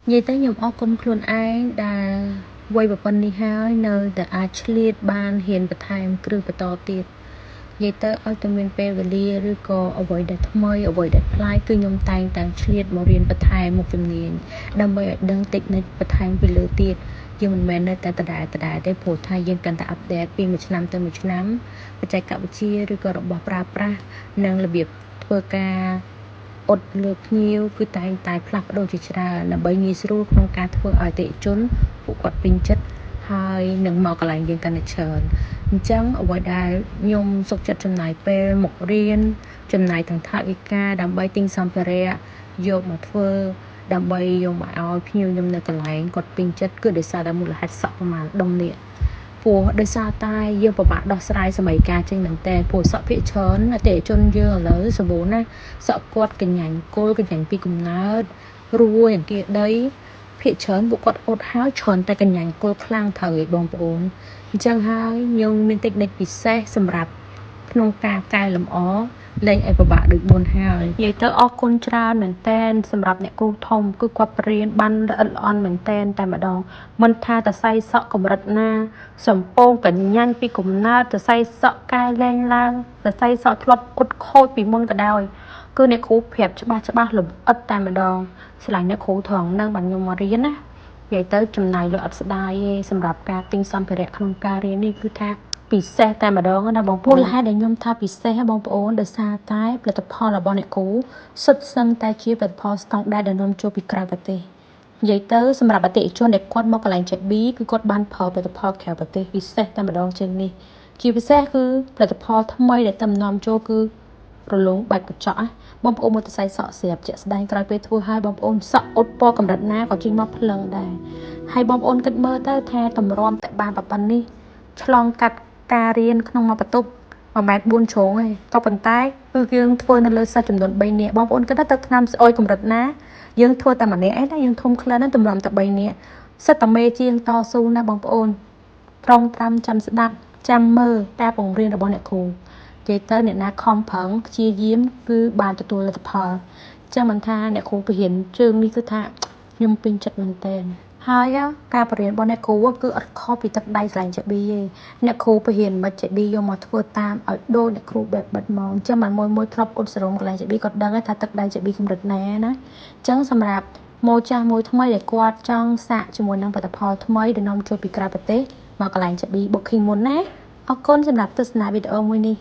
និយាយទៅខ្ញុំអរគុណខ្លួនឯងដែលវ័យប៉ុណ្នេះហើយនៅតែអាចឆ្លៀតបានហ៊ានបន្ថែមគ្រឹះបន្តទៀតនិយាយទៅឲ្យតែមានពេលវេលាឬក៏អ្វីដែលថ្មីអ្វីដែលប្លែកគឺខ្ញុំតែងតែឆ្លៀតមករៀនបន្ថែមមុខជំនាញដើម្បីឲ្យដឹងតិចនិចបន្ថែមពីលើទៀតយើងមិនមែននៅតែដដែលទេព្រោះថាយើងកាន់តែអាប់ដេតពីមួយឆ្នាំទៅមួយឆ្នាំបច្ចេកវិទ្យាឬក៏របស់ប្រើប្រាស់និងរបៀបធ្វើការអត់លើភ្ញៀវគឺតែងតែផ្លាស់ប្ដូរជាច្រើនដើម្បីងាយស្រួលក្នុងការធ្វើឲ្យអតិថិជនពួកគាត់ពេញចិត្តហើយនឹងមកកន្លែងយើងកាន់តែច្រើនអញ្ចឹងអ្វីដែលខ្ញុំសុខចិត្តចំណាយពេលមករៀនចំណាយទាំងថវិកាដើម្បីទិញសម្ភារៈយកមកធ្វើដើម្បីយកមកឲ្យភ្ញៀវខ្ញុំនៅកន្លែងគាត់ពេញចិត្តគឺដោយសារតែមូលហេតុសក់ប្រហែលដុំនេះព្រោះដោយសារតែយើងពិបាកដោះស្រាយសម័យកាលចេញមែនតើព្រោះសក់ភាគច្រើនអតិថិជនយើងឥឡូវសម្បូរណាស់សក់គាត់កញ្ញាញ់គល់កញ្ញាញ់ពីកំណើតរួយអង្គាដីភាគច្រើនពួកគាត់អត់ហើយច្រើនតែកញ្ញាញ់គល់ខ្លាំងត្រូវឯងបងប្អូនអញ្ចឹងហើយខ្ញុំមានតិចនិចពិសេសសម្រាប់ក្នុងការកែលម្អលែងឲ្យពិបាកដូចមុនហើយនិយាយទៅអរគុណច្រើនមែនតែនសម្រាប់អ្នកគ្រូធំគឺគាត់បរៀនបានល្អិតល្អន់មែនតែនតែម្ដងមិនថាតសៃសក់កម្រិតណាសំពងកញ្ញាញ់ពីកំណើតតសៃសក់កែលែងឡើងតសៃសក់ធ្លាប់អ៊ុតខូចពីមុនក៏ដោយគឺអ្នកគ្រូប្រាប់ច្បាស់លម្អិតតែម្ដងឆ្លាញ់អ្នកគ្រូត្រង់នឹងបានខ្ញុំមករៀនណានិយាយទៅចំណាយលុយអត់ស្ដាយទេសម្រាប់ការទិញសម្ភារៈក្នុងការរៀននេះគឺថាពិសេសតែម្ដងណាបងប្អូនមូលហេតុដែលខ្ញុំថាពិសេសបងប្អូនដោយសារតែផលិតផលរបស់អ្នកគ្រូសុទ្ធសឹងតែជាផលិតផលស្តង់ដារដែលនាំចូលពីក្រៅប្រទេសនិយាយទៅសម្រាប់អតិថិជនដែលគាត់មកកន្លែង JB គឺគាត់បានផលផលិតផលក្រៅប្រទេសពិសេសតែម្ដងជាងនេះជាពិសេសគឺផលិតផលថ្មីដែលតំនាំចូលគឺរលោងបែបកញ្ចក់បងប្អូនមើលទៅសៃសក់ស្រាប់ជាក់ស្ដែងក្រោយពេលធ្វើឲ្យបងប្អូនសក់អ៊ុតពណ៌កម្រិតណាក៏ចេញមកភ្លឹងដែរហើយបងប្អូនគិតមើលទៅថាតម្រាំតែបានប៉ុណ្នេះឆ្លងកាត់ការរៀនក្នុងមួយបន្ទប់1.4 ម៉ែត្រជ្រុងឯងក៏ប៉ុន្តែគឺយើងធ្វើនៅលើសិស្សចំនួន3នាក់បងប្អូនគិតថាទឹកថ្នាំស្អុយកម្រិតណាយើងធ្វើតែម្នាក់ឯងណាយើងធំក្លិនហ្នឹងតម្រាំតែ3នាក់សិតតែមេជាងតស៊ូណាបងប្អូនត្រង់ត្រាំចាំស្ដាប់ចាំមើលការបង្រៀនរបស់អ្នកគ្រូនិយាយទៅអ្នកណាខំប្រឹងព្យាយាមគឺបានទទួលលទ្ធផលចឹងមិនថាអ្នកគ្រូបរិញ្ញាជើងនេះគឺថាខ្ញុំពេញចិត្តមែនតើហើយការបរៀនរបស់អ្នកគ្រូគឺអត់ខុសពីទឹកដៃឆ្លាញ់ JB ទេអ្នកគ្រូបរៀនមិន JB យកមកធ្វើតាមឲ្យដូចអ្នកគ្រូបែបបិទហ្មងចឹងមិនមួយធ្លាប់អ៊ុតសរងកន្លែង JB គាត់ដឹងថាទឹកដៃ JB កម្រិតណាណាចឹងសម្រាប់ម៉ូចាស់មួយថ្មីដែលគាត់ចង់សាកជាមួយនឹងផលិតផលថ្មីដែលនាំចូលពីក្រៅប្រទេសមកកន្លែង JB Booking មុនណាអរគុណសម្រាប់ទស្សនាវីដេអូមួយនេះ